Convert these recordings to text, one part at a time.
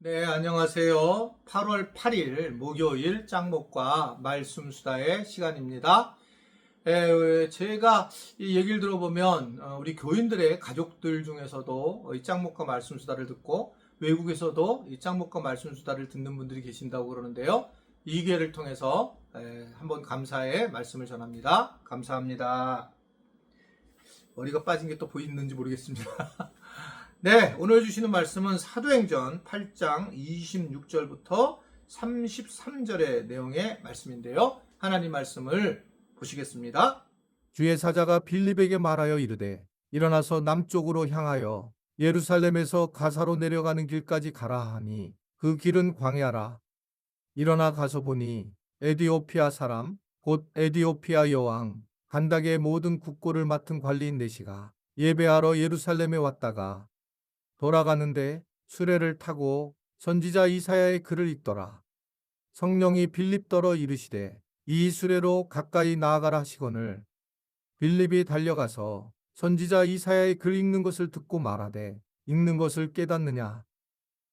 네, 안녕하세요. 8월 8일 목요일 짱목과 말씀수다의 시간입니다. 제가 이 얘기를 들어보면 우리 교인들의 가족들 중에서도 이 짱목과 말씀수다를 듣고 외국에서도 이 짱목과 말씀수다를 듣는 분들이 계신다고 그러는데요. 이 기회를 통해서 한번 감사의 말씀을 전합니다. 감사합니다. 머리가 빠진 게 또 보이는지 모르겠습니다. 네, 오늘 주시는 말씀은 사도행전 8장 26절부터 33절의 내용의 말씀인데요. 하나님 말씀을 보시겠습니다. 주의 사자가 빌립에게 말하여 이르되 일어나서 남쪽으로 향하여 예루살렘에서 가사로 내려가는 길까지 가라 하니 그 길은 광야라. 일어나 가서 보니 에디오피아 사람 곧 에디오피아 여왕 간닥의 모든 국고를 맡은 관리인 내시가 예배하러 예루살렘에 왔다가 돌아가는데 수레를 타고 선지자 이사야의 글을 읽더라. 성령이 빌립더러 이르시되 이 수레로 가까이 나아가라 하시거늘 빌립이 달려가서 선지자 이사야의 글 읽는 것을 듣고 말하되 읽는 것을 깨닫느냐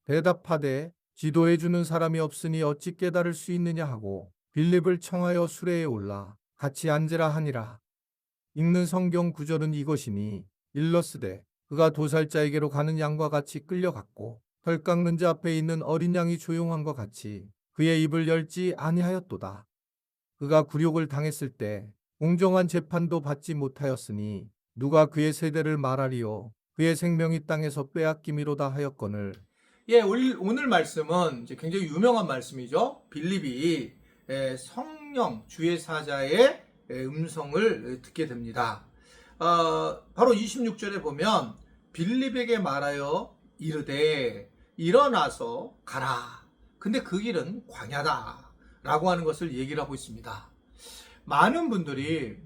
대답하되 지도해 주는 사람이 없으니 어찌 깨달을 수 있느냐 하고 빌립을 청하여 수레에 올라 같이 앉으라 하니라. 읽는 성경 구절은 이것이니 일러스되 그가 도살자에게로 가는 양과 같이 끌려갔고 털 깎는 자 앞에 있는 어린 양이 조용한 것 같이 그의 입을 열지 아니하였도다. 그가 굴욕을 당했을 때 공정한 재판도 받지 못하였으니 누가 그의 세대를 말하리요. 그의 생명이 땅에서 빼앗김이로다 하였거늘. 오늘 말씀은 이제 굉장히 유명한 말씀이죠. 빌립이 성령 주의 사자의 음성을 듣게 됩니다. 바로 26절에 보면 빌립에게 말하여 이르되 일어나서 가라. 근데 그 길은 광야다 라고 하는 것을 얘기를 하고 있습니다. 많은 분들이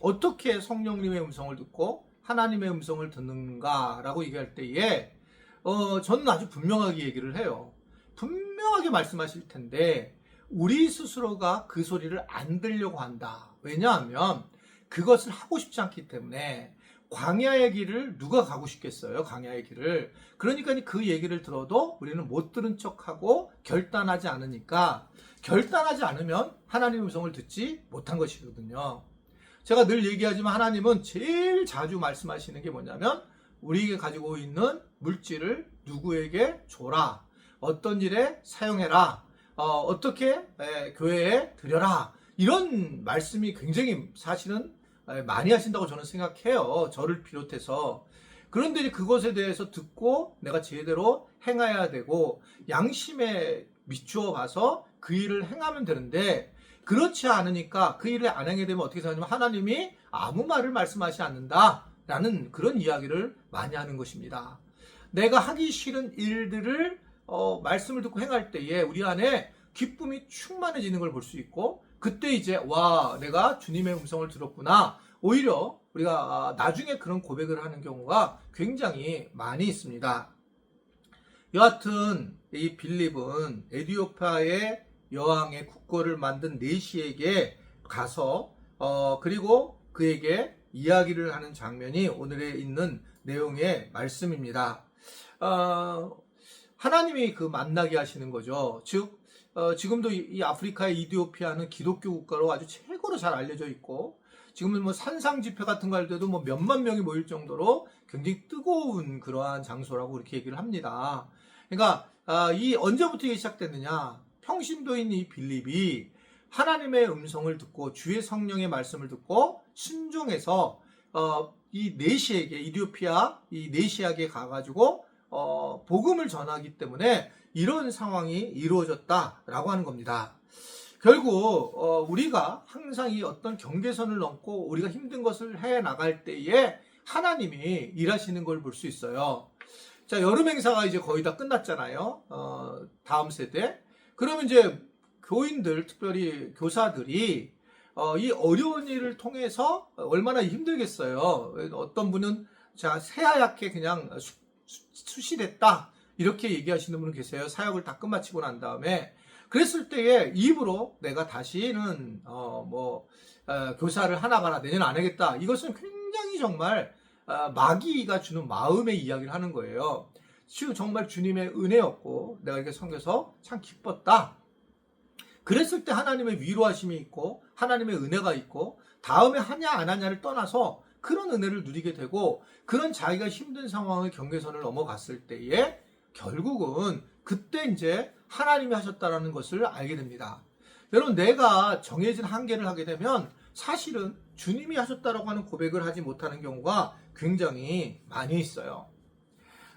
어떻게 성령님의 음성을 듣고 하나님의 음성을 듣는가 라고 얘기할 때에 저는 아주 분명하게 얘기를 해요. 분명하게 말씀하실 텐데 우리 스스로가 그 소리를 안 들으려고 한다. 왜냐하면 그것을 하고 싶지 않기 때문에. 광야의 길을 누가 가고 싶겠어요? 광야의 길을. 그러니까 그 얘기를 들어도 우리는 못 들은 척하고 결단하지 않으니까, 결단하지 않으면 하나님의 음성을 듣지 못한 것이거든요. 제가 늘 얘기하지만 하나님은 제일 자주 말씀하시는 게 뭐냐면 우리에게 가지고 있는 물질을 누구에게 줘라, 어떤 일에 사용해라, 어떻게 교회에 드려라, 이런 말씀이 굉장히 사실은 많이 하신다고 저는 생각해요. 저를 비롯해서. 그런데 그것에 대해서 듣고 내가 제대로 행해야 되고 양심에 미추어 봐서 그 일을 행하면 되는데, 그렇지 않으니까 그 일을 안 하게 되면 어떻게 생각하냐면 하나님이 아무 말을 말씀하지 않는다 라는 그런 이야기를 많이 하는 것입니다. 내가 하기 싫은 일들을 말씀을 듣고 행할 때에 우리 안에 기쁨이 충만해지는 걸 볼 수 있고, 그때 이제 와, 내가 주님의 음성을 들었구나. 오히려 우리가 나중에 그런 고백을 하는 경우가 굉장히 많이 있습니다. 여하튼 이 빌립은 에디오피아의 여왕의 국고를 만든 내시에게 가서 그리고 그에게 이야기를 하는 장면이 오늘에 있는 내용의 말씀입니다. 하나님이 그 만나게 하시는 거죠. 즉 지금도 이 아프리카의 이디오피아는 기독교 국가로 아주 최고로 잘 알려져 있고, 지금은 뭐 산상 집회 같은 거 할 때도 뭐 몇만 명이 모일 정도로 굉장히 뜨거운 그러한 장소라고 그렇게 얘기를 합니다. 그러니까 이 언제부터 이게 시작됐느냐? 평신도인 이 빌립이 하나님의 음성을 듣고 주의 성령의 말씀을 듣고 순종해서 이 내시에게, 이디오피아 이 내시에게 가가지고 복음을 전하기 때문에 이런 상황이 이루어졌다라고 하는 겁니다. 결국 우리가 항상 이 어떤 경계선을 넘고 우리가 힘든 것을 해 나갈 때에 하나님이 일하시는 걸 볼 수 있어요. 자, 여름 행사가 이제 거의 다 끝났잖아요. 다음 세대. 그러면 이제 교인들, 특별히 교사들이 이 어려운 일을 통해서 얼마나 힘들겠어요. 어떤 분은 자, 새하얗게 그냥 수시됐다 이렇게 얘기하시는 분은 계세요. 사역을 다 끝마치고 난 다음에. 그랬을 때에 입으로 내가 다시는 교사를 하나가라, 내년 안 하겠다, 이것은 굉장히 정말 마귀가 주는 마음의 이야기를 하는 거예요. 정말 주님의 은혜였고 내가 이렇게 섬겨서 참 기뻤다. 그랬을 때 하나님의 위로하심이 있고 하나님의 은혜가 있고 다음에 하냐 안 하냐를 떠나서 그런 은혜를 누리게 되고 그런 자기가 힘든 상황의 경계선을 넘어갔을 때에 결국은 그때 이제 하나님이 하셨다라는 것을 알게 됩니다. 여러분, 내가 정해진 한계를 하게 되면 사실은 주님이 하셨다라고 하는 고백을 하지 못하는 경우가 굉장히 많이 있어요.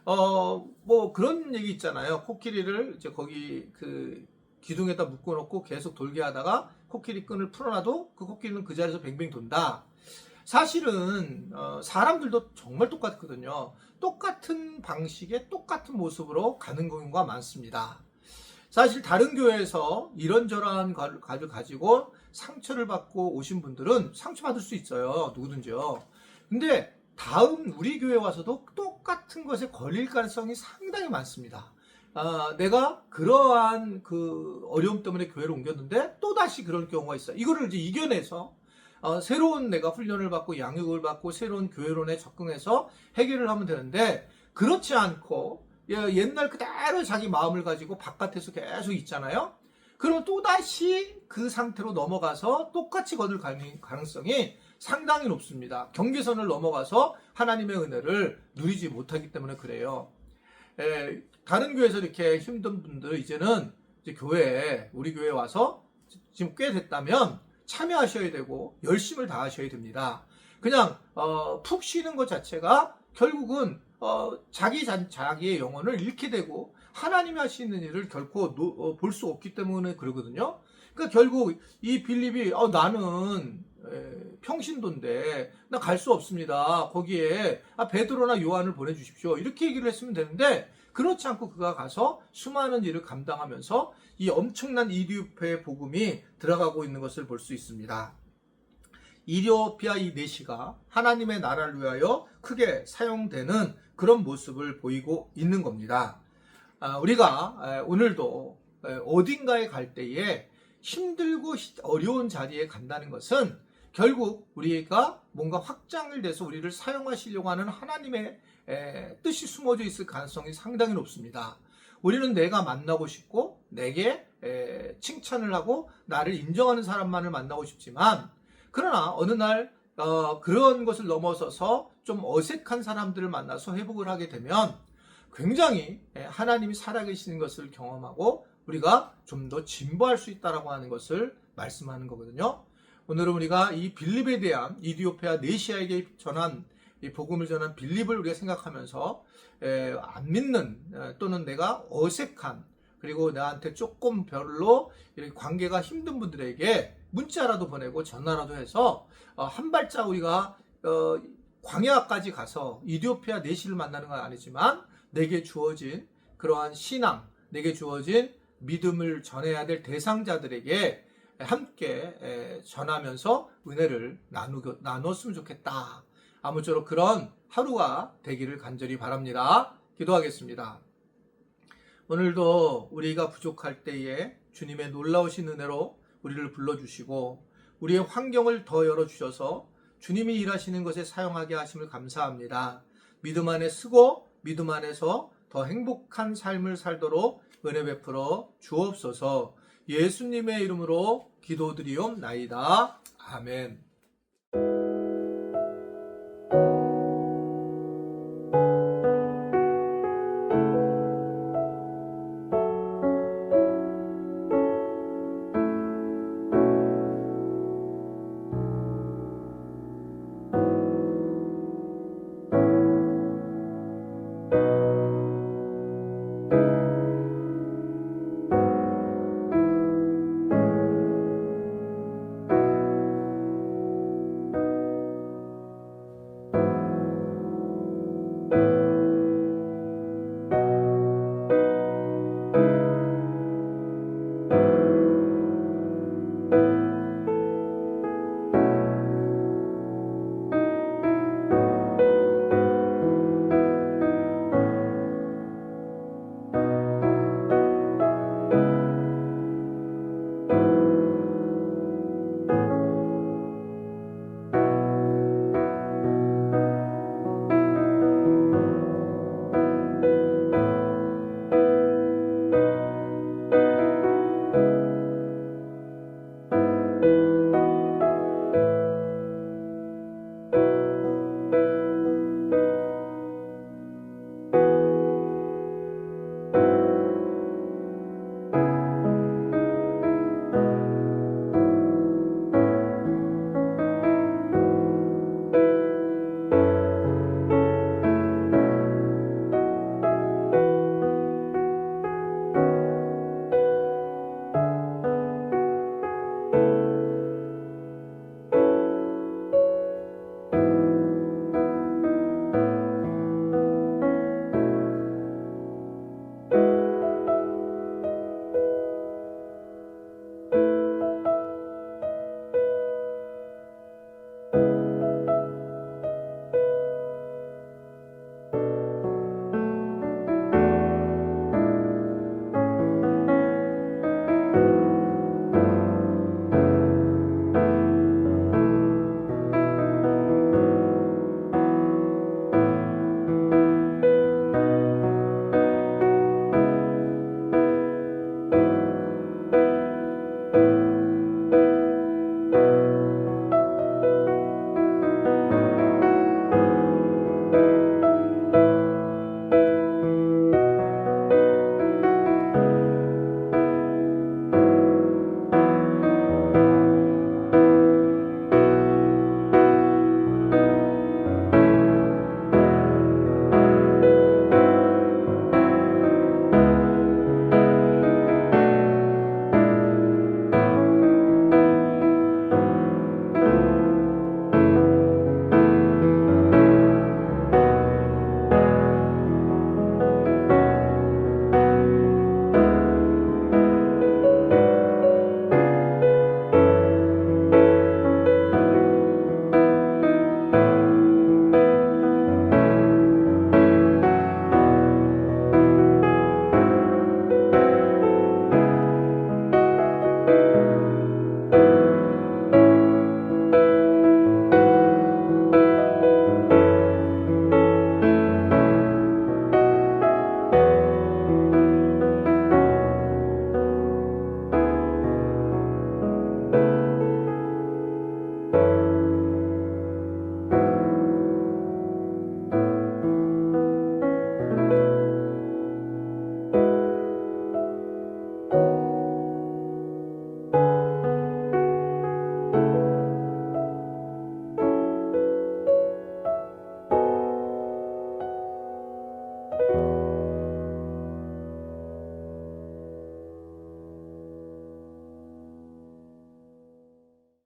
뭐 그런 얘기 있잖아요. 코끼리를 이제 거기 그 기둥에다 묶어놓고 계속 돌게 하다가 코끼리 끈을 풀어놔도 그 코끼리는 그 자리에서 뱅뱅 돈다. 사실은 사람들도 정말 똑같거든요. 똑같은 방식의 똑같은 모습으로 가는 경우가 많습니다. 사실 다른 교회에서 이런저런 가지를 가지고 상처를 받고 오신 분들은 상처받을 수 있어요. 누구든지요. 근데 다음 우리 교회 와서도 똑같은 것에 걸릴 가능성이 상당히 많습니다. 내가 그러한 그 어려움 때문에 교회를 옮겼는데 또다시 그런 경우가 있어요. 이거를 이제 이겨내서 새로운 내가 훈련을 받고 양육을 받고 새로운 교회론에 적응해서 해결을 하면 되는데 그렇지 않고 옛날 그대로 자기 마음을 가지고 바깥에서 계속 있잖아요. 그러면 또다시 그 상태로 넘어가서 똑같이 거둘 가능성이 상당히 높습니다. 경계선을 넘어가서 하나님의 은혜를 누리지 못하기 때문에 그래요. 다른 교회에서 이렇게 힘든 분들 이제는 이제 우리 교회에 와서 지금 꽤 됐다면 참여하셔야 되고 열심을 다하셔야 됩니다. 그냥 푹 쉬는 것 자체가 결국은 자기의 영혼을 잃게 되고 하나님이 하시는 일을 결코 볼 수 없기 때문에 그러거든요. 그러니까 결국 이 빌립이 나는 평신도인데 나 갈 수 없습니다. 거기에 베드로나 요한을 보내주십시오. 이렇게 얘기를 했으면 되는데 그렇지 않고 그가 가서 수많은 일을 감당하면서 이 엄청난 이디오피아의 복음이 들어가고 있는 것을 볼 수 있습니다. 이디오피아 이 내시가 하나님의 나라를 위하여 크게 사용되는 그런 모습을 보이고 있는 겁니다. 우리가 오늘도 어딘가에 갈 때에 힘들고 어려운 자리에 간다는 것은 결국 우리가 뭔가 확장을 돼서 우리를 사용하시려고 하는 하나님의 뜻이 숨어져 있을 가능성이 상당히 높습니다. 우리는 내가 만나고 싶고 내게 칭찬을 하고 나를 인정하는 사람만을 만나고 싶지만 그러나 어느 날 그런 것을 넘어서서 좀 어색한 사람들을 만나서 회복을 하게 되면 굉장히 하나님이 살아계시는 것을 경험하고 우리가 좀 더 진보할 수 있다라고 하는 것을 말씀하는 거거든요. 오늘은 우리가 이 빌립에 대한 이디오피아 네시아에게 전한 이 복음을 전한 빌립을 우리가 생각하면서 안 믿는 또는 내가 어색한 그리고 나한테 조금 별로 이렇게 관계가 힘든 분들에게 문자라도 보내고 전화라도 해서 한 발짝 우리가 광야까지 가서 이디오피아 네시를 만나는 건 아니지만 내게 주어진 그러한 신앙, 내게 주어진 믿음을 전해야 될 대상자들에게 함께 전하면서 은혜를 나눴으면 좋겠다. 아무쪼록 그런 하루가 되기를 간절히 바랍니다. 기도하겠습니다. 오늘도 우리가 부족할 때에 주님의 놀라우신 은혜로 우리를 불러주시고 우리의 환경을 더 열어주셔서 주님이 일하시는 것에 사용하게 하심을 감사합니다. 믿음 안에 쓰고 믿음 안에서 더 행복한 삶을 살도록 은혜 베풀어 주옵소서. 예수님의 이름으로 기도드리옵나이다. 아멘.